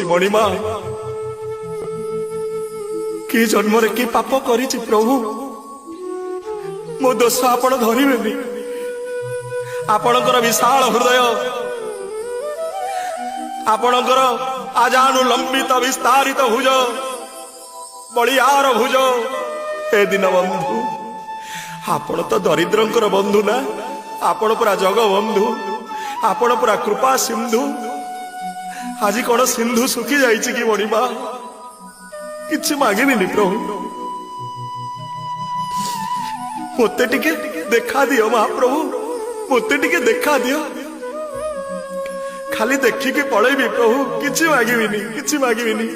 କରୁଛି ମଣିମା। କି ଜନ୍ମରେ କି ପାପ କରିଛି ପ୍ରଭୁ, ମୋ ଦୋଷ ଆପଣ ଧରିବେନି। ଆପଣଙ୍କର ବିଶାଳ ହୃଦୟ, ଆପଣଙ୍କର ଆଜାନୁଲମ୍ବିତ ବିସ୍ତାରିତ ଭୁଜ, ବଳିୟାର ଭୁଜ। ହେ ଦୀନ ବନ୍ଧୁ, ଆପଣ ତ ଦରିଦ୍ରଙ୍କର ବନ୍ଧୁ ନା, ଆପଣ ପୁରା ଜଗବନ୍ଧୁ, ଆପଣ ପୁରା କୃପା ସିନ୍ଧୁ। ଆଜି କଣ ସିନ୍ଧୁ ଶୁଖି ଯାଇଛି କି ମଣିମା? କିଛି ମାଗିବିନି ପ୍ରଭୁ, ମୋତେ ଟିକେ ଦେଖା ଦିଅ ମହାପ୍ରଭୁ, ମୋତେ ଟିକେ ଦେଖା ଦିଅ। ଖାଲି ଦେଖିକି ପଳେଇବି ପ୍ରଭୁ, କିଛି ମାଗିବିନି, କିଛି ମାଗିବିନି।